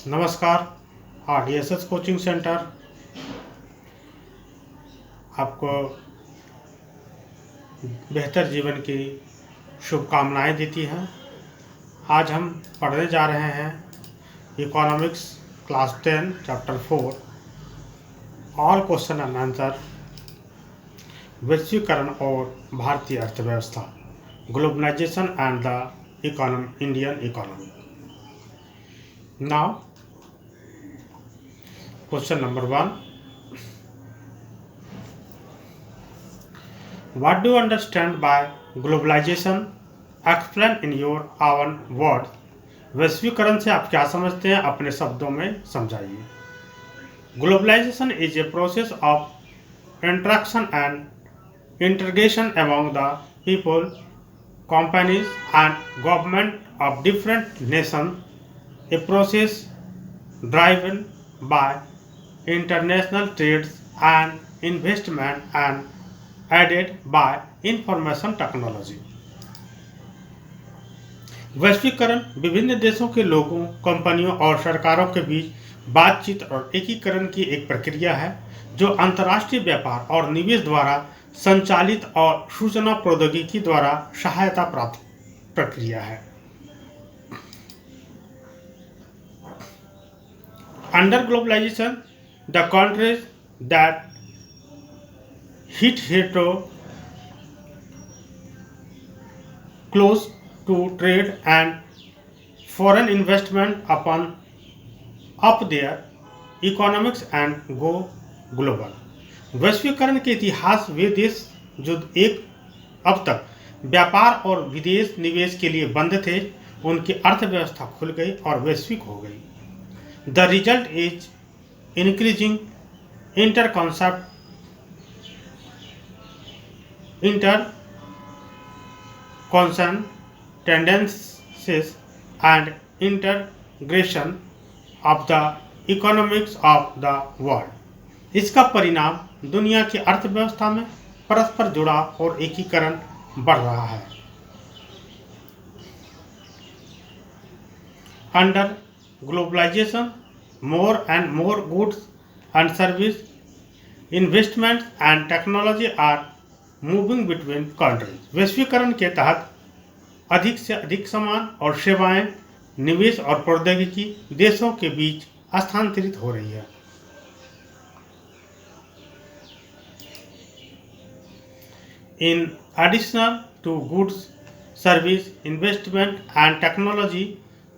नमस्कार। RDSS coaching centre आपको बेहतर जीवन की शुभकामनाएं देती है। आज हम पढ़ने जा रहे हैं economics class 10 chapter 4 all question and answer, वैश्वीकरण और भारतीय अर्थव्यवस्था, globalisation and the Indian economy. Now question number 1, what do you understand by globalization? Explain in your own words. वैश्वीकरण से आप क्या समझते हैं, अपने शब्दों में समझाइए। Globalization is a process of interaction and integration among the people, companies and government of different nation, a process driven by international trades and investment and aided by information technology। वैश्वीकरण विभिन्न देशों के लोगों, कंपनियों और सरकारों के बीच बातचीत और एकीकरण की एक प्रक्रिया है जो अंतर्राष्ट्रीय व्यापार और निवेश द्वारा संचालित और सूचना प्रौद्योगिकी द्वारा सहायता प्राप्त प्रक्रिया है। Under globalization, the countries that hitherto close to trade and foreign investment up their economics and go global। वैश्वीकरण के इतिहास वे देश जो अब तक व्यापार और विदेश निवेश के लिए बंद थे, उनकी अर्थव्यवस्था खुल गई और वैश्विक हो गई। The result is increasing inter concept interconnection tendencies and integration of the economics of the world। इसका परिणाम दुनिया की अर्थव्यवस्था में परस्पर जुड़ाव और एकीकरण बढ़ रहा है। Under globalization, more and more goods and service, investments and technology are moving between countries. वैश्वीकरण के तहत अधिक से अधिक सामान और सेवाएं, निवेश और प्रौद्योगिकी देशों के बीच स्थानांतरित हो रही है। In additional to goods, service, investment and technology,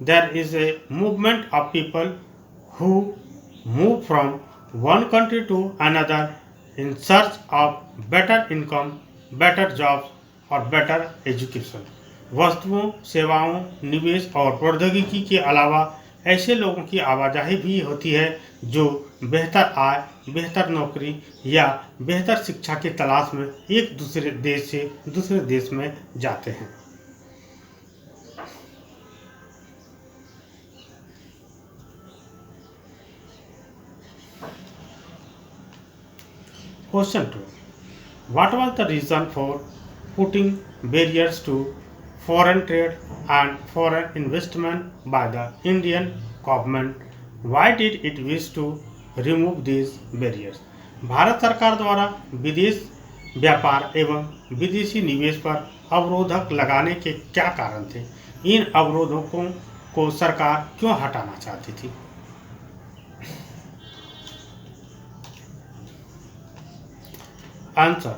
there is a movement of people who move from one country to another in search of better income, better jobs और better education। वस्तुओं, सेवाओं, निवेश और प्रौद्योगिकी के अलावा ऐसे लोगों की आवाजाही भी होती है जो बेहतर आय, बेहतर नौकरी या बेहतर शिक्षा की तलाश में एक दूसरे देश से दूसरे देश में जाते हैं। Question 2. What was the reason for putting barriers to foreign trade and foreign investment by the Indian government? Why did it wish to remove these barriers? Bharat सरकार द्वारा विदेश व्यापार एवं विदेशी निवेश पर अवरोधक लगाने के क्या कारण थे? इन अवरोधकों को सरकार क्यों हटाना चाहती थी? Answer.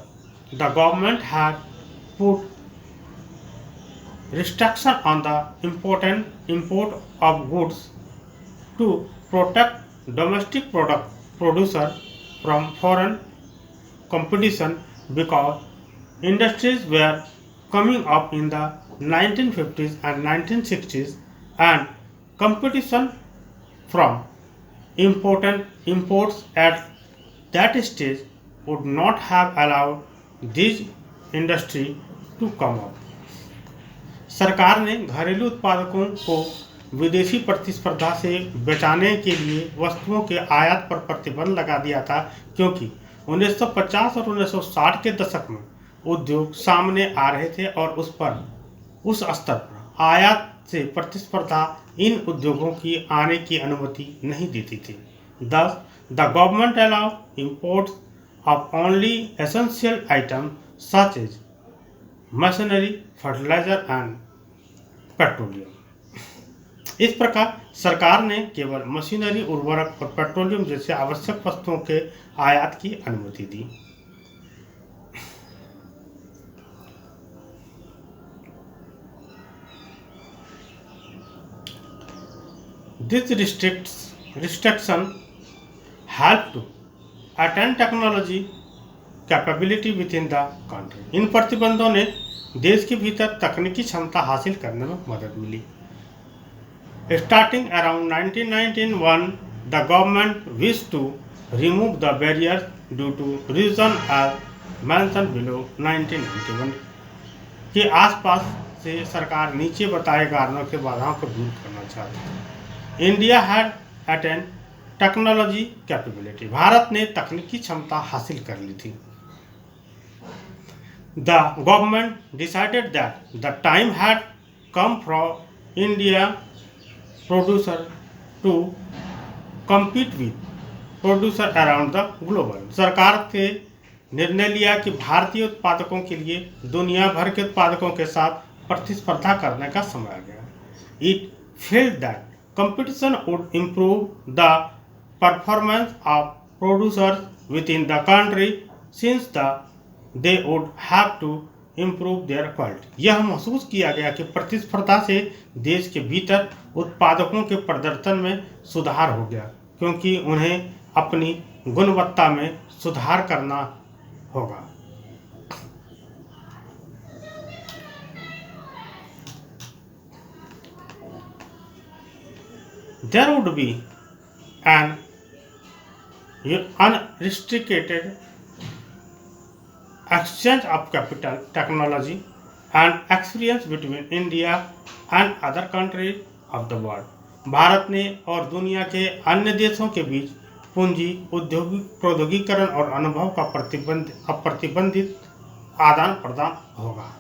The government had put restriction on the import of goods to protect domestic producer from foreign competition because industries were coming up in the 1950s and 1960s and competition from imports at that stage would not have allowed this industry to come up। सरकार ने घरेलू उत्पादकों को विदेशी प्रतिस्पर्धा से बचाने के लिए वस्तुओं के आयात पर प्रतिबंध लगा दिया था, क्योंकि 1950 और 1960 के दशक में उद्योग सामने आ रहे थे और उस स्तर पर आयात से प्रतिस्पर्धा इन उद्योगों की आने की अनुमति नहीं देती थी। Thus, the government allowed imports of only essential items such as machinery, fertilizer and petroleum. इस प्रकार सरकार ने केवल मशीनरी, उर्वरक और पेट्रोलियम जैसे आवश्यक वस्तुओं के आयात की अनुमति दी। This restriction helped to attain technology capability within the country. इन प्रतिबंधों ने देश के भीतर तकनीकी क्षमता हासिल करने में मदद मिली। Starting around 1991, the government wished to remove the barriers due to reason as mentioned below. 1991 के आसपास से सरकार नीचे बताए कारणों के बाधाओं को दूर करना चाहती थी। India had attain technology capability. भारत ने तकनीकी क्षमता हासिल कर ली थी। The government decided that the time had come for India producer to compete with producer around the global. सरकार ने निर्णय लिया कि भारतीय उत्पादकों के लिए दुनिया भर के उत्पादकों के साथ प्रतिस्पर्धा करने का समय आ गया। It felt that competition would improve the performance of producers within the country since they would have to improve their quality. यह महसूस किया गया कि प्रतिस्पर्धा से देश के भीतर उत्पादकों के प्रदर्शन में सुधार हो गया, क्योंकि उन्हें अपनी गुणवत्ता में सुधार करना होगा। There would be an unrestricted exchange of capital, technology, and experience between India and other countries of the world. Bharat ने और दुनिया के अन्य देशों के बीच पूंजी, औद्योगिक प्रौद्योगिकीकरण और अनुभव का अप्रतिबंधित आदान प्रदान होगा।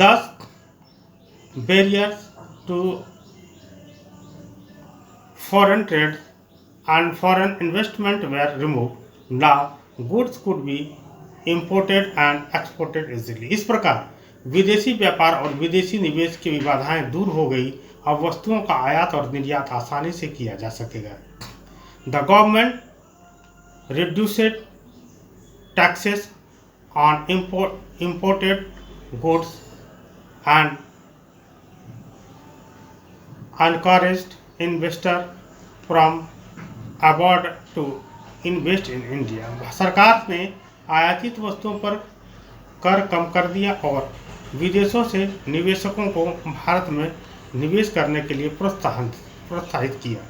Thus, barriers to foreign trade and foreign investment were removed. Now, goods could be imported and exported easily. इस प्रकार विदेशी व्यापार और विदेशी निवेश की बाधाएं दूर हो गई। अब वस्तुओं का आयात और निर्यात आसानी से किया जा सकेगा। The government reduced taxes on imported goods and encouraged investors from abroad to invest in India. सरकार ने आयातित वस्तुओं पर कर कम कर दिया और विदेशों से निवेशकों को भारत में निवेश करने के लिए प्रोत्साहित किया।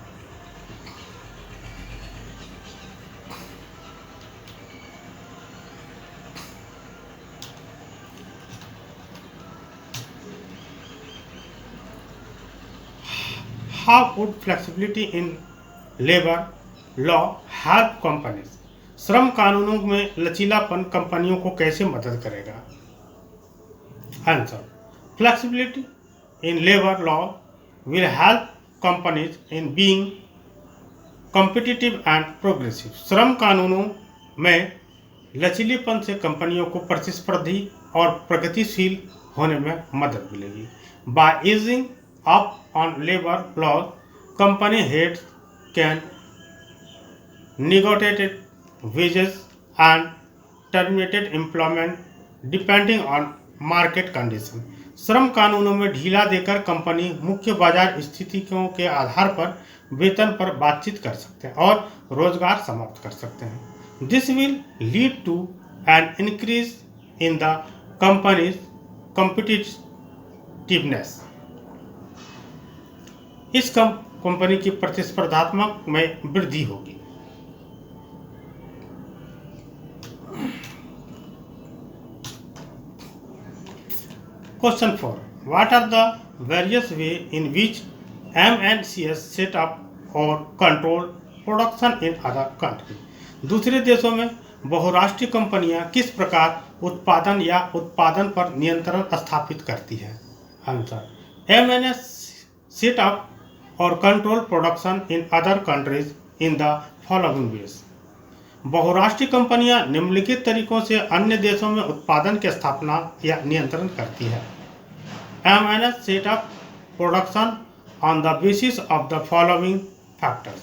How would flexibility in labor law help companies? श्रम कानूनों में लचीलापन कंपनियों को कैसे मदद करेगा? Answer: flexibility in labour law will help companies in being competitive and progressive. श्रम कानूनों में लचीलेपन से कंपनियों को प्रतिस्पर्धी और प्रगतिशील होने में मदद मिलेगी। By easing up on labor laws, company heads can negotiate wages and terminate employment depending on market condition. श्रम कानूनों में ढीला देकर कंपनी मुख्य बाजार स्थितियों के आधार पर वेतन पर बातचीत कर सकते हैं और रोजगार समाप्त कर सकते हैं। This will lead to an increase in the company's competitiveness. इस कंपनी की प्रतिस्पर्धात्मक में वृद्धि होगी। Question 4. What are the various ways in which MNCs set up or control production in other countries? दूसरे देशों में बहुराष्ट्रीय कंपनियां किस प्रकार उत्पादन या उत्पादन पर नियंत्रण स्थापित करती हैं? Answer: set up or control production in other countries in the following ways. बहुराष्ट्रीय कंपनियां निम्नलिखित तरीकों से अन्य देशों में उत्पादन की स्थापना या नियंत्रण करती है. MNS set up production on the basis of the following factors.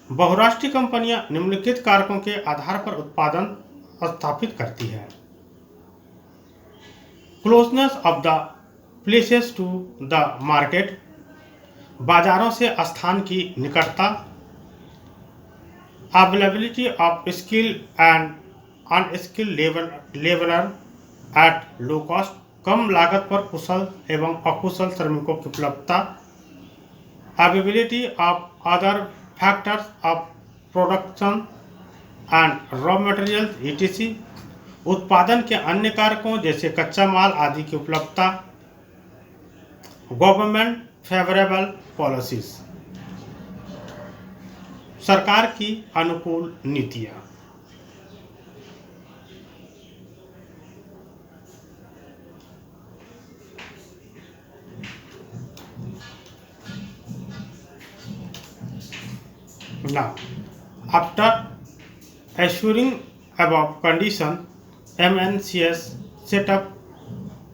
बहुराष्ट्रीय कंपनियां निम्नलिखित कारकों के आधार पर उत्पादन स्थापित करती है. Closeness of the places to the market, बाजारों से स्थान की निकटता. Availability of skill and unskilled labourer at low cost, कम लागत पर कुशल एवं अकुशल श्रमिकों की उपलब्धता. Availability of other factors of production and raw materials etc, उत्पादन के अन्य कारकों जैसे कच्चा माल आदि की उपलब्धता. गवर्नमेंट फेवरेबल पॉलिसीज, सरकार की अनुकूल नीतियां. Now, after assuring above condition, MNCs set up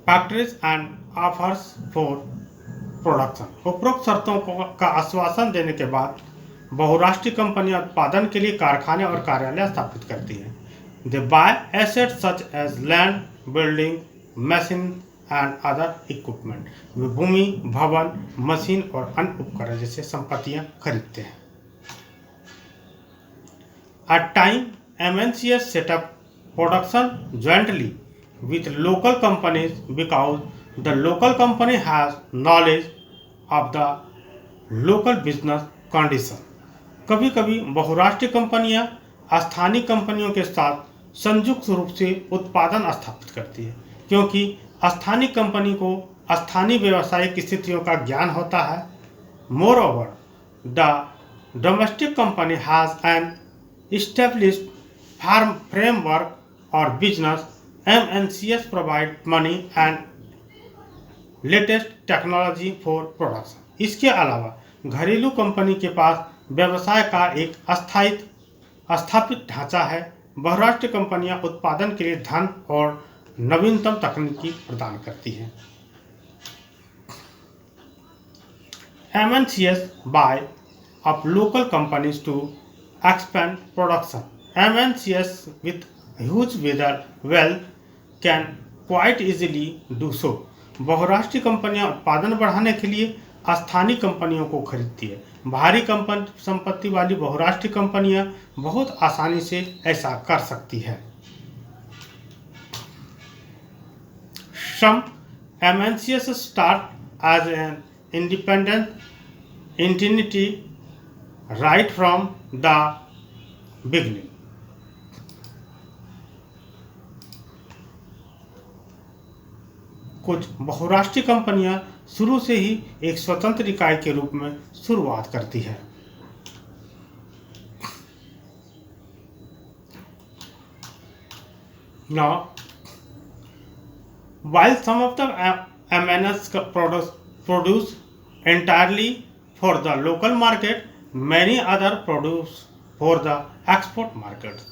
factories and offers for production. उपरोक्त शर्तों का आश्वासन देने के बाद बहुराष्ट्रीय कंपनियां उत्पादन के लिए कारखाने और कार्यालय स्थापित करती हैं. They buy assets such as land, building, machine and other equipment. वे भूमि, भवन, मशीन और अन्य उपकरण जैसे संपत्तियां खरीदते हैं. At time, MNCs set up production jointly with local companies because the local company has knowledge of the local business condition. कभी कभी बहुराष्ट्रीय कंपनियां स्थानीय कंपनियों के साथ संयुक्त रूप से उत्पादन स्थापित करती है क्योंकि स्थानीय कंपनी को स्थानीय व्यावसायिक स्थितियों का ज्ञान होता है. Moreover, the domestic company has an established framework or business. MNCs provide money and latest technology for production. इसके अलावा घरेलू कंपनी के पास व्यवसाय का एक स्थापित ढांचा है. बहुराष्ट्रीय कंपनियां उत्पादन के लिए धन और नवीनतम तकनीकी प्रदान करती हैं. MNCs buy up local companies to expand production. MNCs with huge wealth can quite easily do so. बहुराष्ट्रीय कंपनियां उत्पादन बढ़ाने के लिए स्थानीय कंपनियों को खरीदती है. भारी संपत्ति वाली बहुराष्ट्रीय कंपनियां बहुत आसानी से ऐसा कर सकती है. Some MNCs start as an independent entity right from the beginning. कुछ बहुराष्ट्रीय कंपनियां शुरू से ही एक स्वतंत्र इकाई के रूप में शुरुआत करती है. Now, while some of the MNCs produce entirely for the local market, many other produce for the export market.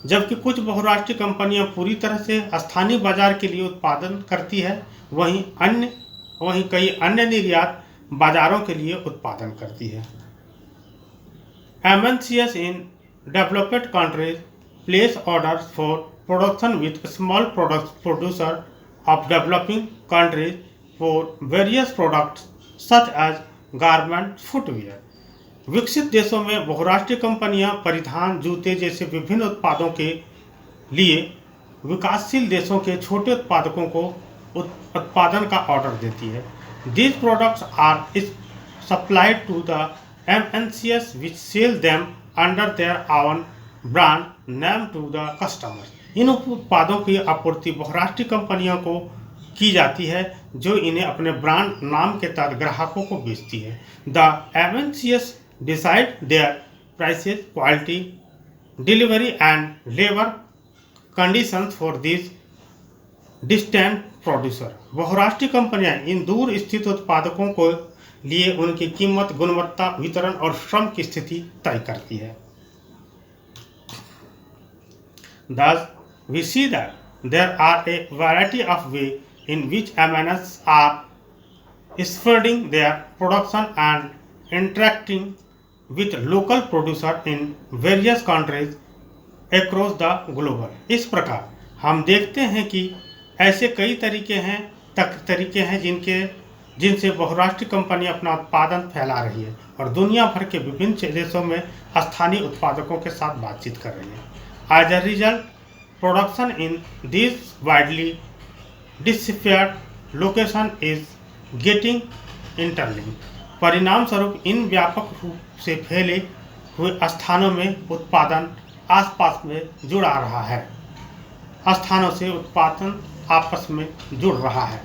जबकि कुछ बहुराष्ट्रीय कंपनियां पूरी तरह से स्थानीय बाजार के लिए उत्पादन करती है, वहीं कई अन्य निर्यात बाजारों के लिए उत्पादन करती है. MNCs in developed countries place orders for production with small producer of developing countries for various products such as garment, footwear. विकसित देशों में बहुराष्ट्रीय कंपनियां परिधान, जूते जैसे विभिन्न उत्पादों के लिए विकासशील देशों के छोटे उत्पादकों को उत्पादन का ऑर्डर देती है. These products are supplied to the MNCs which sell them under their own brand name to the customers. इन उत्पादों की आपूर्ति बहुराष्ट्रीय कंपनियों को की जाती है जो इन्हें अपने ब्रांड नाम के तहत ग्राहकों को बेचती है. The MNCs decide their prices, quality, delivery and labor conditions for these distant producer. बहुराष्ट्रीय कंपनियां इन दूर स्थित उत्पादकों को लिए उनकी कीमत, गुणवत्ता, वितरण और श्रम की स्थिति तय करती है। Thus, we see that there are a variety of ways in which MNCs are spreading their production and interacting with local producers in various countries across the globe. इस प्रकार हम देखते हैं कि ऐसे कई तरीके हैं जिनसे बहुराष्ट्रीय कंपनी अपना उत्पादन फैला रही है और दुनिया भर के विभिन्न देशों में स्थानीय उत्पादकों के साथ बातचीत कर रही है। As a result, production in these widely dispersed locations is getting interlinked. परिणाम स्वरूप इन व्यापक रूप से फैले हुए स्थानों में उत्पादन आसपास में जुड़ा रहा है। स्थानों से उत्पादन आपस में जुड़ रहा है।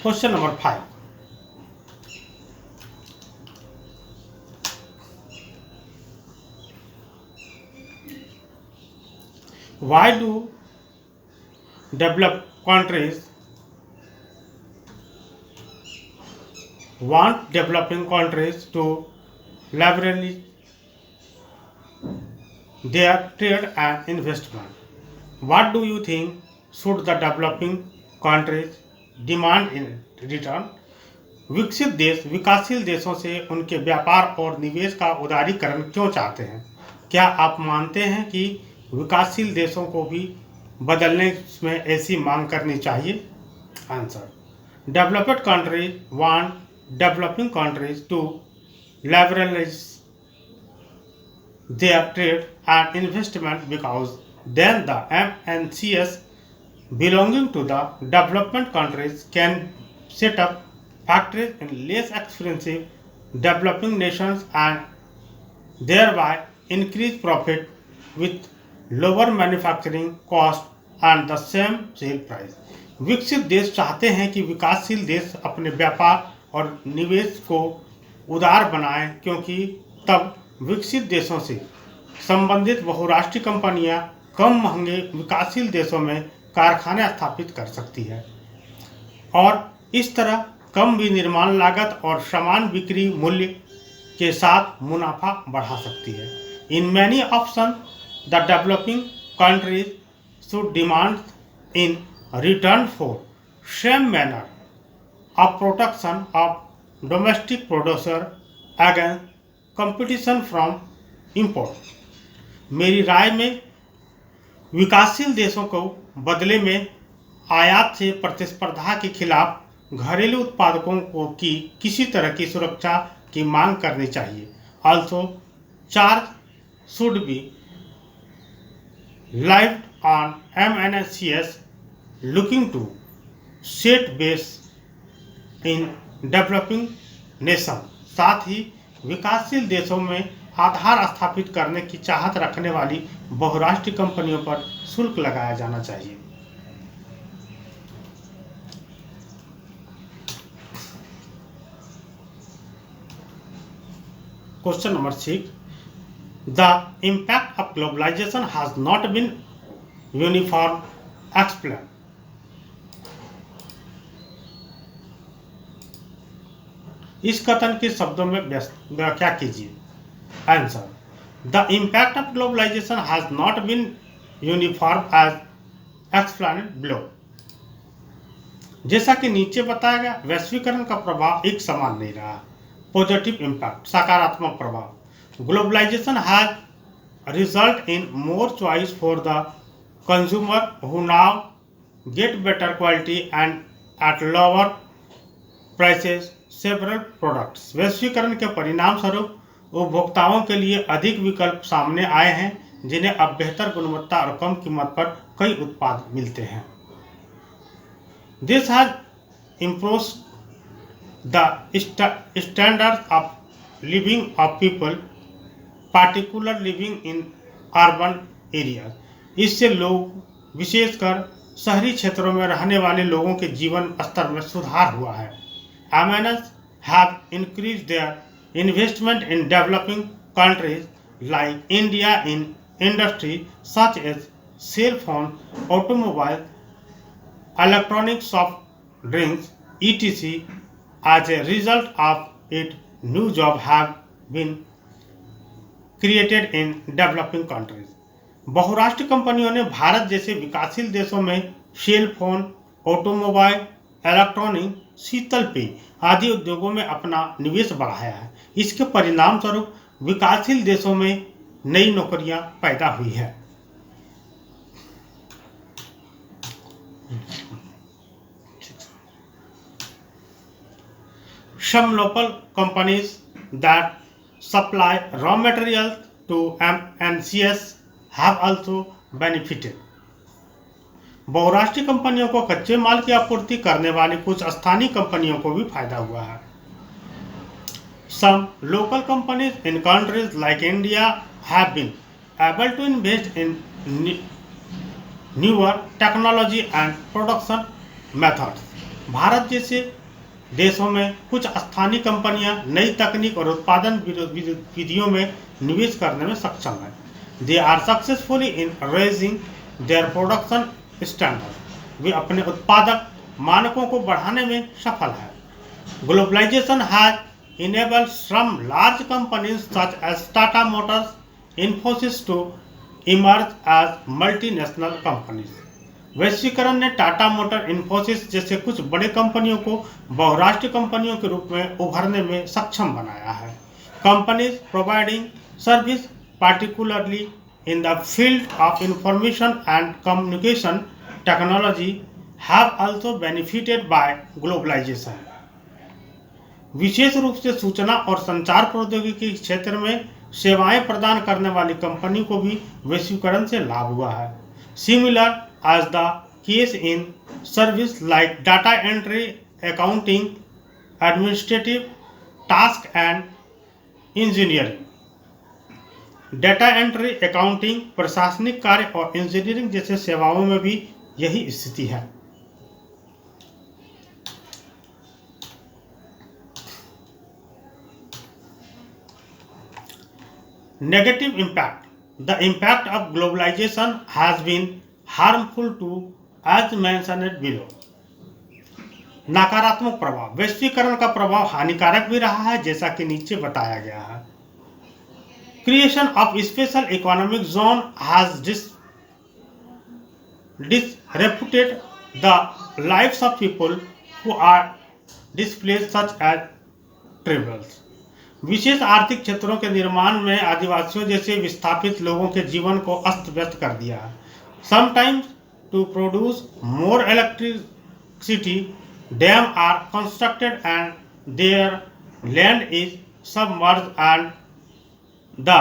Question number 5. Why do developed countries want developing countries to leverage their trade and investment? What do you think should the developing countries demand in return? विकसित देश विकासशील देशों से उनके व्यापार और निवेश का उदारीकरण क्यों चाहते हैं? क्या आप मानते हैं कि विकासशील देशों को भी बदलने में ऐसी मांग करनी चाहिए? Answer: developed countries want developing countries to leverage their trade and investment because then the MNCs belonging to the development countries can set up factories in less expensive developing nations and thereby increase profit with lower manufacturing cost and the same sale price. विकसित देश चाहते हैं कि विकासशील देश अपने व्यापार और निवेश को उदार बनाएं क्योंकि तब विकसित देशों से संबंधित बहुराष्ट्रीय कंपनियां कम महंगे विकासशील देशों में कारखाने स्थापित कर सकती है और इस तरह कम विनिर्माण लागत और समान बिक्री मूल्य के साथ मुनाफा बढ़ा सकती है। In many option the developing countries should demand in return for same manner of protection of domestic producer against competition from import. मेरी राय में विकासशील देशों को बदले में आयात से प्रतिस्पर्धा के खिलाफ घरेलू उत्पादकों को की किसी तरह की सुरक्षा की मांग करनी चाहिए। Also charge should be lived on MNCs looking to set base in developing nation. साथ ही विकासशील देशों में आधार स्थापित करने की चाहत रखने वाली बहुराष्ट्रीय कंपनियों पर शुल्क लगाया जाना चाहिए। Question number 6. The impact of globalization has not been uniform. Explain. इस कथन के शब्दों में व्याख्या कीजिए। Answer: The impact of globalization has not been uniform as explained below. जैसा कि नीचे बताया गया, वैश्वीकरण का प्रभाव एक समान नहीं रहा। पॉजिटिव इम्पैक्ट, सकारात्मक प्रभाव। Globalization has result in more choice for the consumer who now get better quality and at lower prices several products. वैश्वीकरण के परिणाम स्वरूप उपभोक्ताओं के लिए अधिक विकल्प सामने आए हैं, जिन्हें अब बेहतर गुणवत्ता और कम कीमत पर कई उत्पाद मिलते हैं। This has improved the standard of living of people, particular living in urban areas. इससे लोग, विशेषकर शहरी क्षेत्रों में रहने वाले लोगों के जीवन स्तर में सुधार हुआ है। MNCs have increased their investment in developing countries like India in industry such as cell phone, automobile, electronic soft drinks, etc. As a result of it, new jobs have been created in developing countries. बहुराष्ट्र कंपनियों ने भारत जैसे विकासशील देशों में cell phone, automobile, electronic, शीतल पेय आदि उद्योगों में अपना निवेश बढ़ाया है। इसके परिणाम स्वरूप विकासशील देशों में नई नौकरियां पैदा हुई है। Some local companies that supply raw materials to MNCs have also benefited. बहुराष्ट्रीय कंपनियों को कच्चे माल की आपूर्ति करने वाली कुछ स्थानीय कंपनियों को भी फायदा हुआ है। Some local companies in countries like India have been able to invest in newer technology and production methods. Bharat जैसे देशों में कुछ स्थानीय कंपनियां नई तकनीक और उत्पादन विधियों में निवेश करने में सक्षम हैं। They are successfully in raising their production standards. वे अपने उत्पादक मानकों को बढ़ाने में सफल हैं। Globalization has enabled some large companies such as Tata Motors, Infosys to emerge as multinational companies. वैश्वीकरण ने टाटा मोटर, इन्फोसिस जैसे कुछ बड़े कंपनियों को बहुराष्ट्रीय कंपनियों के रूप में उभरने में सक्षम बनाया है। Companies providing service particularly in the field of information and communication technology have also benefited by globalization. विशेष रूप से सूचना और संचार प्रौद्योगिकी के क्षेत्र में सेवाएं प्रदान करने वाली कंपनी को भी वैश्वीकरण से लाभ हुआ है। Similar as the case in service like data entry, accounting, administrative task and engineering. Data entry, accounting, प्रशासनिक कार्य और इंजीनियरिंग जैसे सेवाओं में भी यही स्थिति है। Negative impact. The impact of globalization has been harmful to as mentioned below. नकारात्मक प्रभाव. वैश्वीकरण का प्रभाव हानिकारक भी रहा है, जैसा कि नीचे बताया गया है. Creation of special economic zone has disrupted the lives of people who are displaced such as tribals. विशेष आर्थिक क्षेत्रों के निर्माण में आदिवासियों जैसे विस्थापित लोगों के जीवन को अस्त व्यस्त कर दिया है. Sometimes to produce more electricity, dams are constructed and their land is submerged and the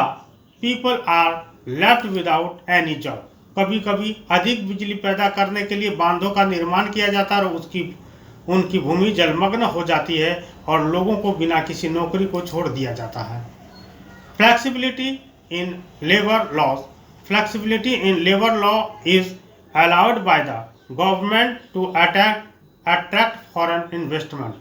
people are left without any job. कभी कभी अधिक बिजली पैदा करने के लिए बांधों का निर्माण किया जाता है और उनकी भूमि जलमग्न हो जाती है और लोगों को बिना किसी नौकरी को छोड़ दिया जाता है. Flexibility in labour laws. Flexibility in labour law is allowed by the government to attract foreign investment.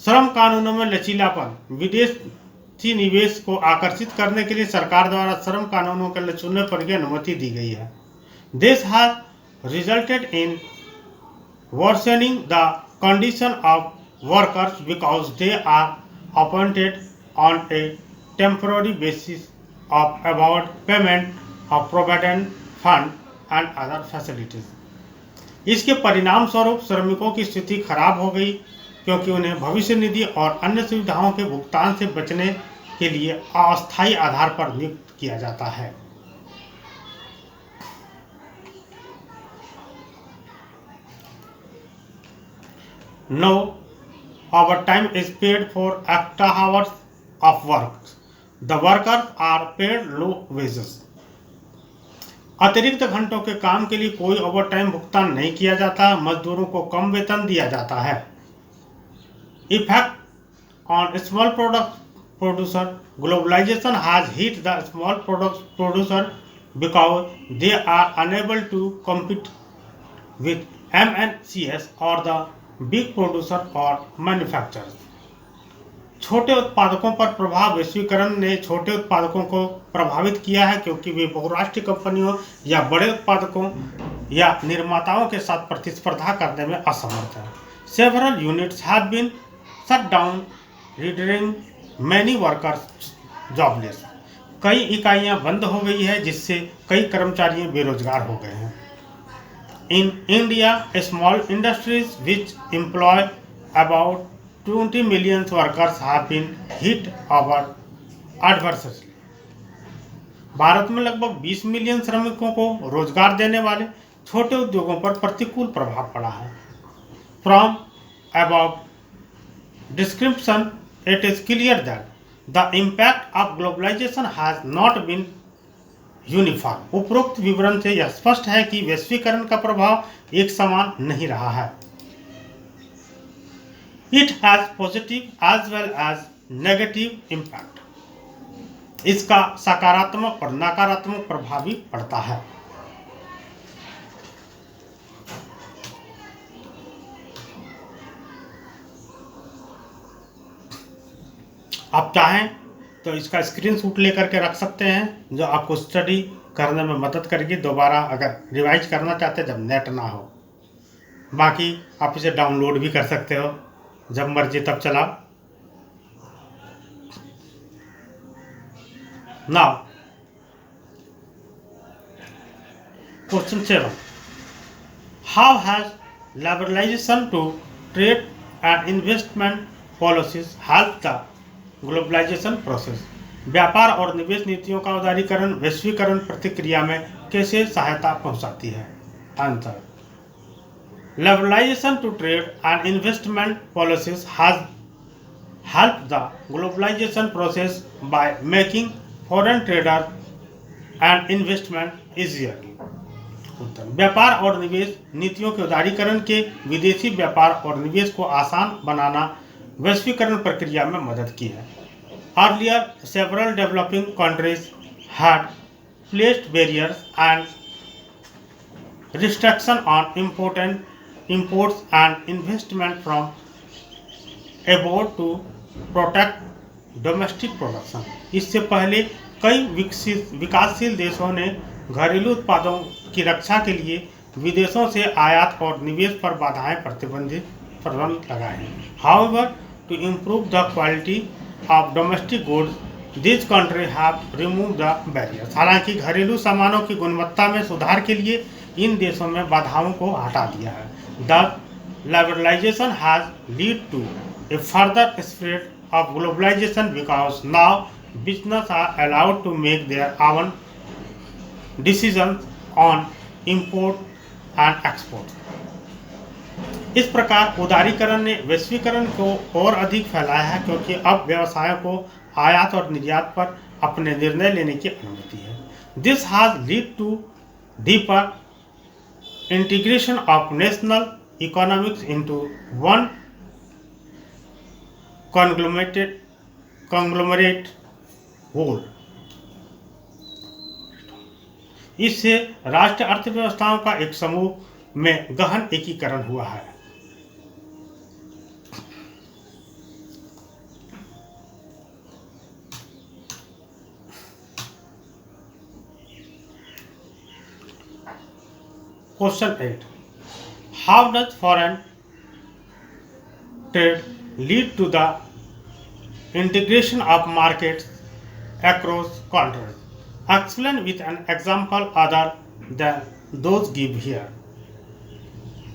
श्रम कानूनों में लचीलापन. विदेशी निवेश को आकर्षित करने के लिए सरकार द्वारा श्रम कानूनों के लचीलेपन पर की अनुमति दी गई है. This has resulted in worsening the condition of workers because they are appointed on a temporary basis of about payment of provident fund and other facilities. इसके परिणाम स्वरूप श्रमिकों की स्थिति खराब हो गई क्योंकि उन्हें भविष्य निधि और अन्य सुविधाओं के भुगतान से बचने के लिए अस्थायी आधार पर नियुक्त किया जाता है. No overtime is paid for extra hours of work. The workers are paid low wages. अतिरिक्त घंटों के काम के लिए कोई ओवरटाइम भुगतान नहीं किया जाता. मजदूरों को कम वेतन दिया जाता है. Effect on small producer. Globalization has hit the small producer because they are unable to compete with MNCs or the big producer or manufacturers. छोटे उत्पादकों पर प्रभाव। वैश्वीकरण ने छोटे उत्पादकों को प्रभावित किया है क्योंकि वे बहुराष्ट्रीय कंपनियों या बड़े उत्पादकों या निर्माताओं के साथ प्रतिस्पर्धा करने में असमर्थ हैं। Several units have been shut down, rendering many workers jobless. कई इकाइयां बंद हो गई है जिससे कई कर्मचारी बेरोजगार हो गए हैं। In India, small industries which employ about 20 million workers have been hit adversely. Bharat में लगभग 20 मिलियन श्रमिकों को रोजगार देने वाले छोटे उद्योगों पर प्रतिकूल प्रभाव पड़ा है। From above description, it is clear that the impact of globalization has not been uniform. उपरोक्त विवरण से यह स्पष्ट है कि वैश्वीकरण का प्रभाव एक समान नहीं रहा है। It has positive as well as negative impact. इसका सकारात्मक और नकारात्मक प्रभाव भी पड़ता है। आप चाहें तो इसका स्क्रीनशॉट लेकर के रख सकते हैं, जो आपको स्टडी करने में मदद करेगी। दोबारा अगर रिवाइज करना चाहते हैं जब नेट ना हो। बाकी आप इसे डाउनलोड भी कर सकते हो, जब मर्जी तब चलाओ। Now question 7, how has liberalization to trade and investment policies help the globalization process. व्यापार और निवेश नीतियों का उदारीकरण वैश्वीकरण प्रतिक्रिया में कैसे सहायता पहुंचाती है? Answer, liberalization to trade and investment policies has help the globalization process by making foreign trader and investment easier. व्यापार और निवेश नीतियों के उदारीकरण के विदेशी व्यापार और निवेश को आसान बनाना वैश्वीकरण प्रक्रिया में मदद की है। Earlier, several developing countries had placed barriers and restriction on imports and investment from abroad to protect domestic production। इससे पहले कई विकासशील देशों ने घरेलू उत्पादों की रक्षा के लिए विदेशों से आयात और निवेश पर बाधाएं प्रतिबंध लगाए हैं। However, to improve the quality of domestic goods, these countries have removed the barriers। हालांकि घरेलू सामानों की गुणवत्ता में सुधार के लिए इन देशों में बाधाओं को हटा दिया है। Thus, liberalization has led to a further spread of globalization because now businesses are allowed to make their own decisions on import and export। इस प्रकार उदारीकरण ने वैश्वीकरण को और अधिक फैलाया है क्योंकि अब व्यवसायों को आयात और निर्यात पर अपने निर्णय लेने की अनुमति है। This has lead to deeper integration of national economics into one conglomerate whole. इससे राष्ट्रीय अर्थव्यवस्थाओं का एक समूह में गहन एकीकरण हुआ है। Question 8. How does foreign trade lead to the integration of markets across countries? Explain with an example other than those give here।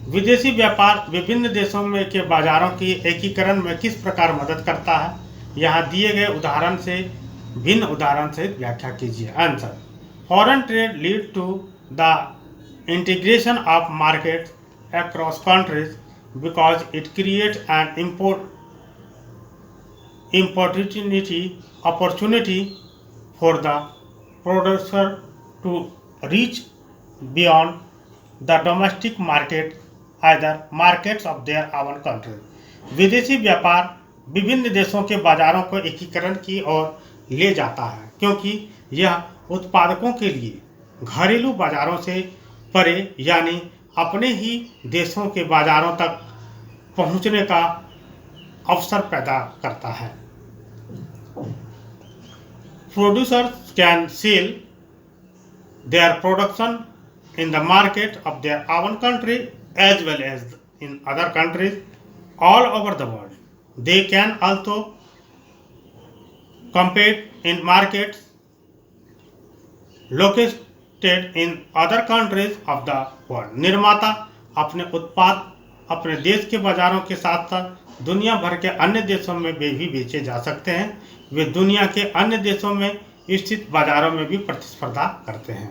विदेशी व्यापार विभिन्न देशों में के बाजारों की एकीकरण में किस प्रकार मदद करता है? यहाँ दिए गए उदाहरण से भिन्न उदाहरण सहित व्याख्या कीजिए। Answer, foreign trade lead to the integration of markets across countries because it creates an opportunity for the producer to reach beyond the domestic market, either markets of their own country। विदेशी व्यापार विभिन्न देशों के बाजारों को एकीकरण की ओर ले जाता है क्योंकि यह उत्पादकों के लिए घरेलू बाजारों से परे यानी अपने ही देशों के बाजारों तक पहुंचने का अवसर पैदा करता है। Producers can sell their production in the market of their own country as well as in other countries all over the world. They can also compete in markets located in other countries of the world. निर्माता अपने उत्पाद अपने देश के बाजारों के साथ साथ दुनिया भर के अन्य देशों में भी बेचे जा सकते हैं। वे दुनिया के अन्य देशों में स्थित बाजारों में भी प्रतिस्पर्धा करते हैं।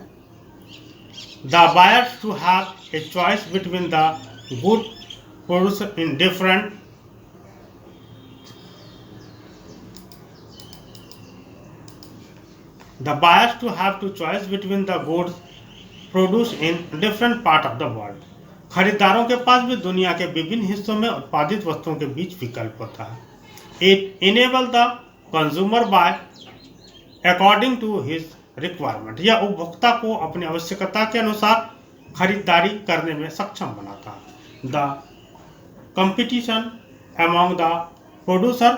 The buyers to have a choice between the good produced in different part of the world. खरीदारों के पास भी दुनिया के विभिन्न हिस्सों में उत्पादित वस्तुओं के बीच विकल्प होता है। It enable the consumer buy according to his requirement. यह उपभोक्ता को अपनी आवश्यकता के अनुसार खरीदारी करने में सक्षम बनाता है। The competition among the producer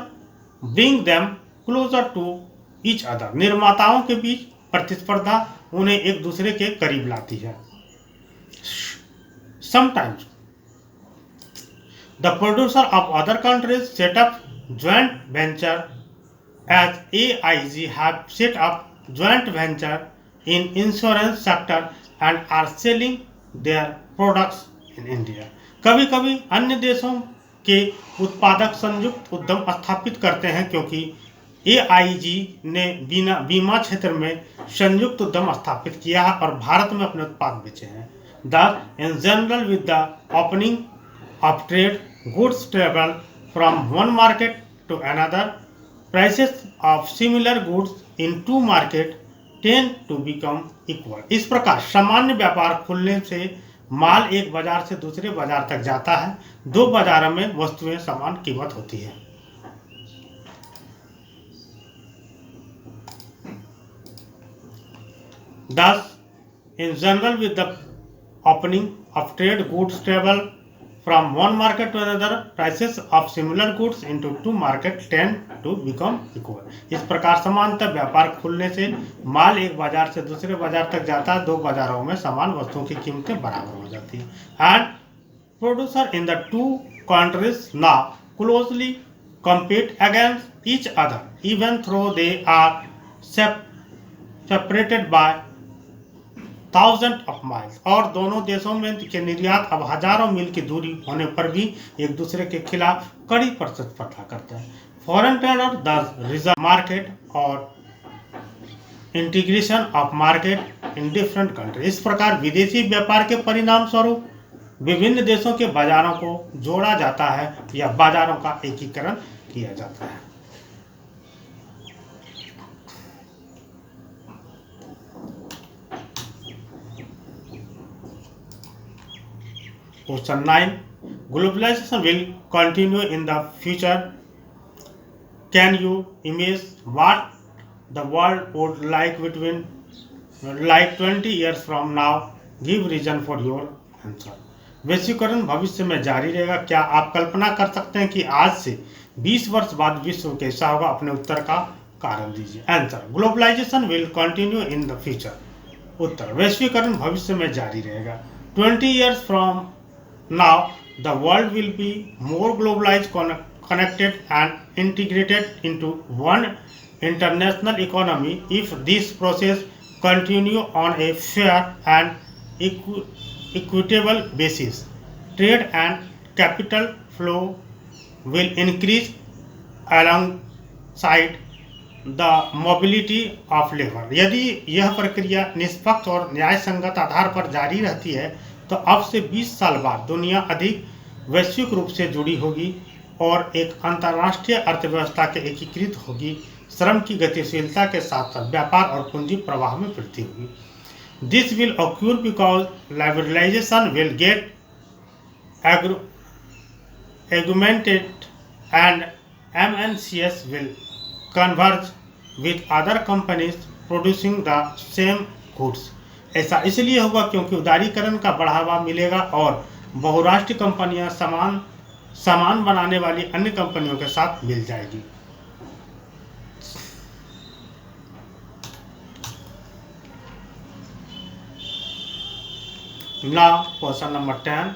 bring them closer to each other. निर्माताओं के बीच प्रतिस्पर्धा उन्हें एक दूसरे के करीब लाती है। Sometimes the producer of other countries set up joint venture as AIG have set up joint venture in insurance sector and are selling their products in India. कभी कभी अन्य देशों के उत्पादक संयुक्त उद्यम स्थापित करते हैं क्योंकि AIG ने बीमा क्षेत्र में संयुक्त उद्यम स्थापित किया है और भारत में अपने उत्पाद बेचे हैं। Thus, in general, with the opening of trade, goods travel from one market to another. Prices of similar goods in two markets tend to become equal. इस प्रकार सामान्य व्यापार खुलने से माल एक बाजार से दूसरे बाजार तक जाता है। दो बाजारों में वस्तुएं समान कीमत होती है। Thus, in general, with the opening of trade, goods travel from one market to another. Prices of similar goods into two markets tend to become equal. इस प्रकार समानतः व्यापार खुलने से माल एक बाजार से दूसरे बाजार तक जाता है। दो बाजारों में समान वस्तुओं की कीमतें बराबर हो जाती हैं। And producer in the two countries now closely compete against each other, even though they are separated by thousand of miles. और दोनों देशों में के निर्यात अब हजारों मील की दूरी होने पर भी एक दूसरे के खिलाफ कड़ी प्रतिस्पर्धा करते हैं। Foreign trader the reserve market और integration of market in different country. इस प्रकार विदेशी व्यापार के परिणाम स्वरूप विभिन्न देशों के बाजारों को जोड़ा जाता है या बाजारों का एकीकरण किया जाता है। Question 9. Globalization will continue in the future. Can you imagine what the world would like 20 years from now? Give reason for your answer. वैश्वीकरण भविष्य में जारी रहेगा। क्या आप कल्पना कर सकते हैं कि आज से 20 वर्ष बाद विश्व कैसा होगा? अपने उत्तर का कारण दीजिए। Answer, globalisation will continue in the future. उत्तर, वैश्वीकरण भविष्य में जारी रहेगा। 20 years from now, the world will be more globalized, connected and integrated into one international economy. If this process continue on a fair and equitable basis, trade and capital flow will increase alongside the mobility of labor. यदि यह प्रक्रिया निष्पक्ष और न्याय संगत आधार पर जारी रहती है तो अब से 20 साल बाद दुनिया अधिक वैश्विक रूप से जुड़ी होगी और एक अंतर्राष्ट्रीय अर्थव्यवस्था के एकीकृत होगी। श्रम की गतिशीलता के साथ साथ व्यापार और पूंजी प्रवाह में वृद्धि होगी। This will occur because liberalization will get augmented and MNCs will converge with other companies producing the same goods. ऐसा इसलिए होगा क्योंकि उदारीकरण का बढ़ावा मिलेगा और बहुराष्ट्रीय कंपनियां सामान बनाने वाली अन्य कंपनियों के साथ मिल जाएगी। Now, question number 10.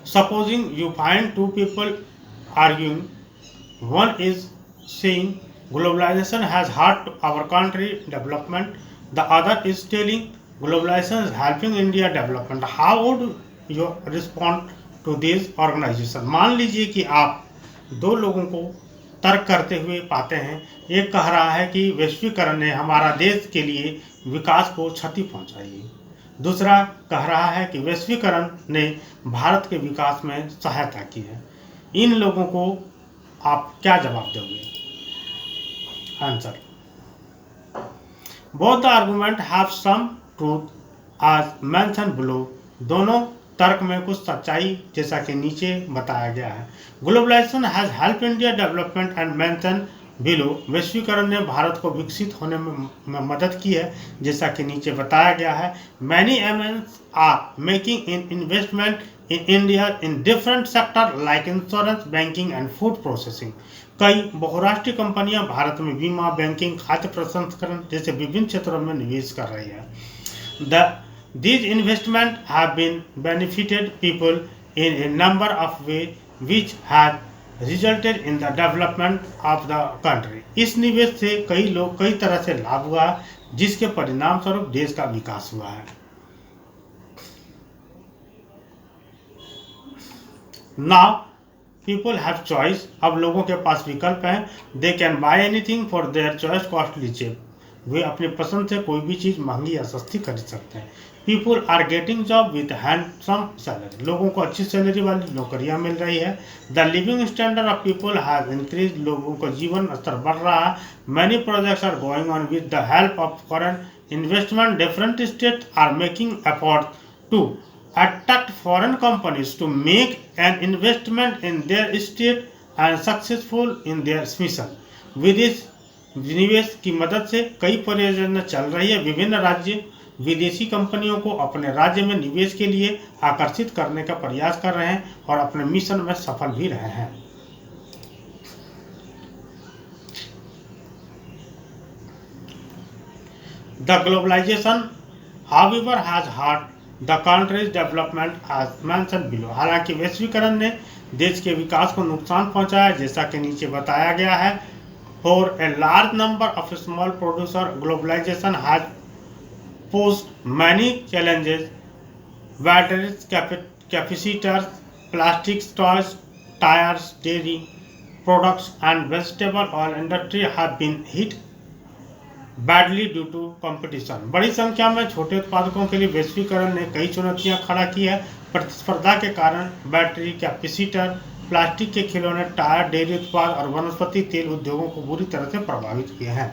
Supposing you find two people arguing, one is saying globalization has hurt our country development, the other is telling globalization is helping India development. How would you respond to this organization? मान लीजिए कि आप दो लोगों को तर्क करते हुए पाते हैं, एक कह रहा है कि वैश्वीकरण ने हमारा देश के लिए विकास को क्षति पहुंचाई है, दूसरा कह रहा है कि वैश्वीकरण ने भारत के विकास में सहायता की है। इन लोगों को आप क्या जवाब दोगे? Answer: both the argument have some truth as mention below. दोनों तर्क में कुछ सच्चाई जैसा कि नीचे बताया गया है। Globalization has help India development and mention below. वैश्वीकरण ने भारत को विकसित होने में मदद की है जैसा कि नीचे बताया गया है। Many MNCs are making in investment in India in different sector like insurance, banking and food processing. कई बहुराष्ट्रीय कंपनियां भारत में बीमा, बैंकिंग, खाद्य प्रसंस्करण जैसे विभिन्न क्षेत्रों में निवेश कर रही है। These investments have been benefited people in a number of ways which have resulted in the development of the country. इस निवेश से कई लोग कई तरह से लाभ हुआ जिसके परिणाम स्वरूप देश का विकास हुआ है। Now people have choice. अब लोगों के पास विकल्प है। They can buy anything for their choice costly cheap. वे अपनी पसंद से कोई भी चीज महंगी या सस्ती खरीद सकते हैं। People are getting job with handsome salary. लोगों को अच्छी सैलरी वाली नौकरियां मिल रही है। The living standard of people has increased. लोगों का जीवन स्तर बढ़ रहा है। Many projects are going on with the help of foreign investment. Different states are making efforts to attract foreign companies to make an investment in their state and successful in their mission. विदेश निवेश की मदद से कई परियोजनाएं चल रही है। विभिन्न राज्य विदेशी कंपनियों को अपने राज्य में निवेश के लिए आकर्षित करने का प्रयास कर रहे हैं और अपने मिशन में सफल भी रहे हैं। The globalization, however, has hurt the country's development as mentioned below. हालांकि वैश्वीकरण ने देश के विकास को नुकसान पहुंचाया जैसा कि नीचे बताया गया है। For a large number of small producers, globalization has posed many challenges. Batteries, capacitors, plastic toys, tires, dairy products, and vegetable oil industry have been hit badly due to competition. बड़ी संख्या में छोटे उत्पादकों के लिए वैश्वीकरण ने कई चुनौतियां खड़ा की है। प्रतिस्पर्धा के कारण बैटरी, कैपेसिटर, प्लास्टिक के खिलौने, टायर, डेयरी उत्पाद और वनस्पति तेल उद्योगों को बुरी तरह से प्रभावित किए हैं।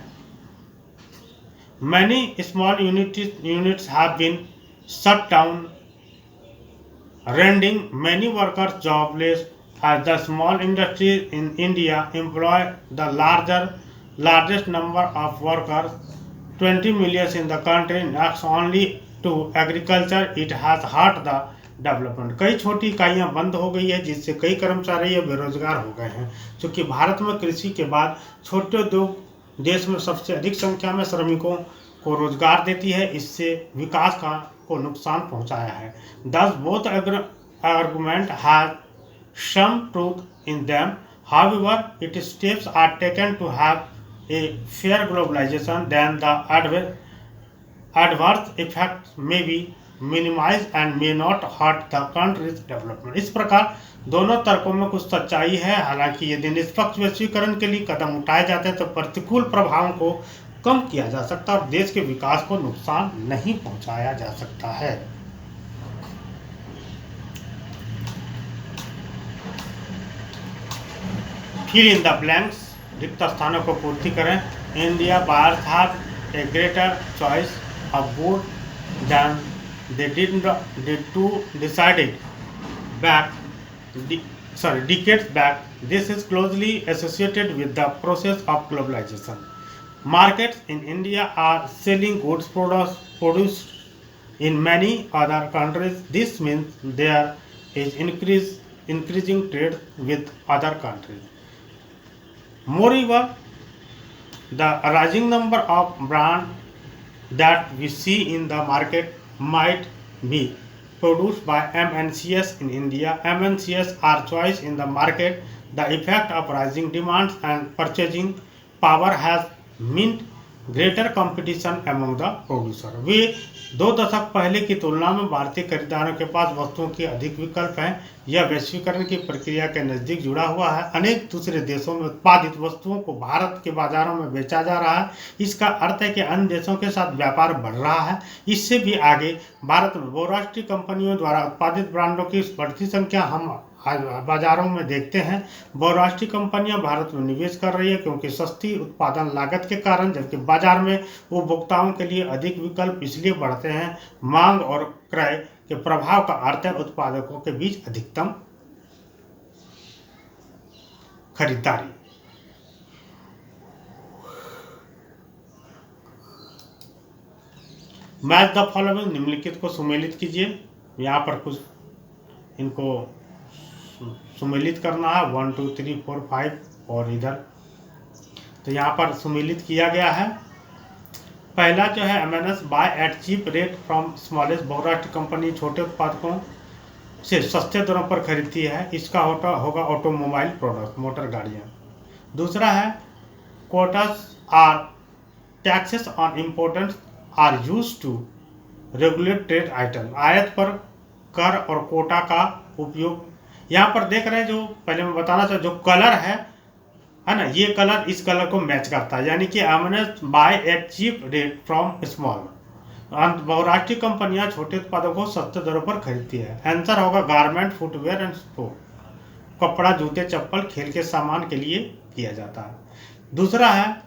Many small units have been shut down, rending many workers jobless as the small industries in India employ the largest number of workers, 20 million in the country, next only to agriculture. It has hurt the development. कई छोटी इकाइयां बंद हो गई है जिससे कई कर्मचारी बेरोजगार हो गए हैं। क्योंकि भारत में कृषि के बाद छोटे उद्योग देश में सबसे अधिक संख्या में श्रमिकों को रोजगार देती है, इससे विकास को नुकसान पहुंचाया है। Thus both argument has some truth in them. However, its steps are taken to have a fair globalization, then the adverse effects may be minimized and may not hurt the country's development. इस प्रकार दोनों तर्कों में कुछ सच्चाई है। हालांकि यदि निष्पक्ष वैश्वीकरण के लिए कदम उठाए जाते हैं तो प्रतिकूल प्रभावों को कम किया जा सकता है और देश के विकास को नुकसान नहीं पहुंचाया जा सकता है। फिल इन द ब्लैंक्स, रिक्त स्थानों को पूर्ति करें। India buyers have a greater choice of good than they did two decided decades back. This is closely associated with the process of globalization. Markets in India are selling goods produced in many other countries. This means there is increasing trade with other countries. Moreover, the rising number of brands that we see in the market might be produced by MNCs in India. MNCs are choice in the market. The effect of rising demands and purchasing power has meant greater competition among the producer. वे 2 दशक पहले की तुलना में भारतीय खरीदारों के पास वस्तुओं के अधिक विकल्प हैं। यह वैश्वीकरण की प्रक्रिया के नज़दीक जुड़ा हुआ है। अनेक दूसरे देशों में उत्पादित वस्तुओं को भारत के बाजारों में बेचा जा रहा है। इसका अर्थ है कि अन्य देशों के साथ व्यापार बढ़ रहा है। इससे भी आगे भारत में बहुराष्ट्रीय कंपनियों द्वारा उत्पादित ब्रांडों की बढ़ती संख्या हम बाजारों में देखते हैं। बहुराष्ट्रीय कंपनियां भारत में निवेश कर रही है क्योंकि सस्ती उत्पादन लागत के कारण, जबकि बाजार में उपभोक्ताओं के लिए अधिक विकल्प इसलिए बढ़ते हैं। मांग और क्रय के प्रभाव का अर्थ है उत्पादकों के बीच अधिकतम खरीदारी। मैच द फॉलोइंग, निम्नलिखित को सुमेलित कीजिए। यहाँ पर कुछ इनको सुमेलित करना है 1 2 3 4 5 और इधर, तो यहाँ पर सुमेलित किया गया है। पहला जो है MNS buy at cheap rate from smallest, बहुराष्ट्रीय कंपनी छोटे उत्पादकों से सस्ते दरों पर खरीदती है। इसका होगा ऑटोमोबाइल प्रोडक्ट, मोटर गाड़ियाँ। दूसरा है quotas are taxes on important are use to regulate trade item, आयात पर कर और कोटा का उपयोग। यहाँ पर देख रहे हैं, जो पहले मैं बताना चाहता, जो कलर है ना, ये कलर इस कलर को मैच करता है, यानी कि MNS buy at cheap rate from small. बहुराष्ट्रीय कंपनियां छोटे उत्पादों को सस्ते दरों पर खरीदती है। आंसर होगा गारमेंट, फुटवेयर एंड स्पोर्ट, कपड़ा, जूते, चप्पल, खेल के सामान के लिए किया जाता है। दूसरा है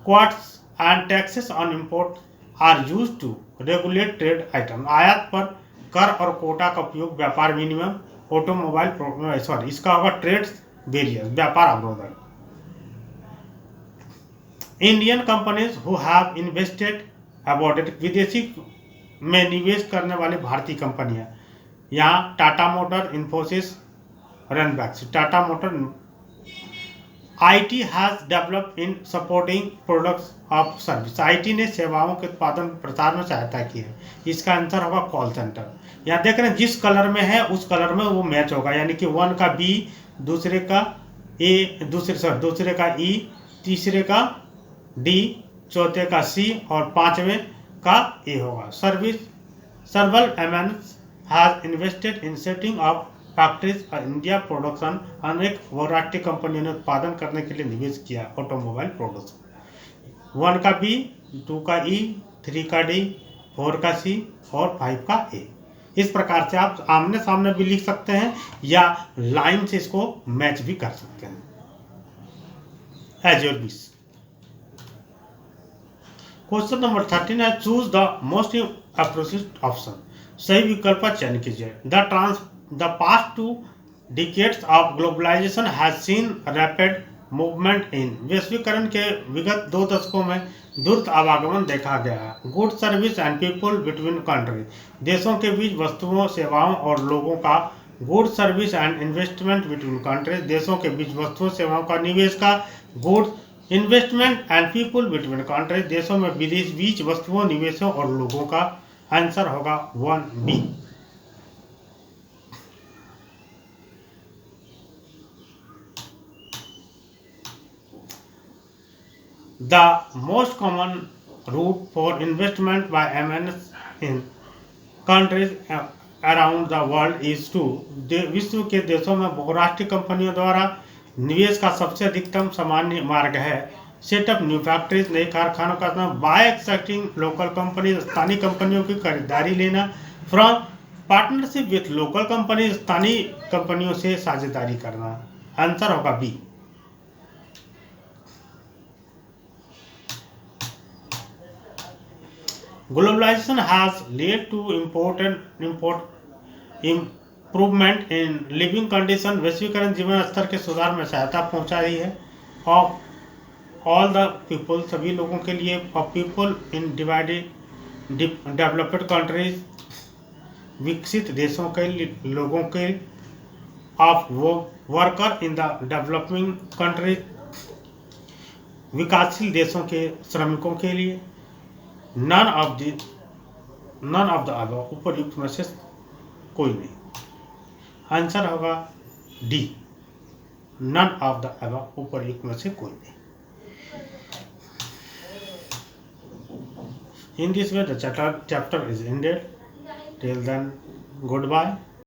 quotas and taxes on import are use to regulate trade item, आयात पर कर और कोटा का उपयोग व्यापार विनिमय, ऑटोमोबाइल इसका होगा ट्रेड बैरियर, व्यापार अवरोधक। Indian companies who have invested abroad, विदेशी में निवेश करने वाली भारतीय कंपनियां, यहाँ Tata motor, Infosys, Ranbaxy. Tata motor IT has developed in supporting products of service, IT ने सेवाओं के उत्पादन प्रसार में सहायता की है। इसका आंसर होगा कॉल सेंटर। यहाँ देख रहे हैं जिस कलर में है उस कलर में वो मैच होगा, यानी कि 1 का B, दूसरे का A, दूसरे का E, तीसरे का D, चौथे का C और पांचवें का A होगा। सर्वल MNS has invested in setting of factories India production, अनेक बहुराष्ट्रीय कंपनियों ने उत्पादन करने के लिए निवेश किया। ऑटोमोबाइल प्रोडक्शन 1 का B, 2 का E, 3 का D, 4 का C और 5 का A। इस प्रकार से आप आमने सामने भी लिख सकते हैं या लाइन से इसको मैच भी कर सकते हैं। As your wish. Question number 13 है choose the most appropriate option, सही विकल्प का चयन कीजिए। The past 2 decades of globalization has seen rapid movement in, वैश्वीकरण के विगत 2 दशकों में द्रुत आवागमन देखा गया है। Good service and people between countries, देशों के बीच वस्तुओं, सेवाओं और लोगों का। Good service and investment between countries, देशों के बीच वस्तुओं सेवाओं का निवेश का। Good investment and people between countries, देशों में विदेश बीच वस्तुओं, निवेशों और लोगों का। आंसर होगा 1B। The most common route for investment by MNS in countries around the world is to, विश्व के देशों में बहुराष्ट्रीय कंपनियों द्वारा निवेश का सबसे अधिकतम सामान्य मार्ग है सेटअप न्यू फैक्ट्रीज, नए कारखानों का नाम। बाय एक्सट्रैक्टिंग लोकल कंपनी, स्थानीय कंपनियों की खरीदारी लेना। From partnership with local company, स्थानीय कंपनियों से साझेदारी करना। आंसर होगा B। Globalization has led to improvement in living condition, वैश्वीकरण जीवन स्तर के सुधार में सहायता पहुंचा रही है। ऑफ ऑल द पीपल, सभी लोगों के लिए। Of people in developed countries, विकसित देशों के लोगों के। Of worker in the developing countries, विकासशील देशों के श्रमिकों के लिए। None of the none of the above, उपरयुक्त में से कोई नहीं। आंसर होगा D, none of the above, उपरयुक्त में से कोई नहीं। In this way the chapter is ended. Till then, goodbye.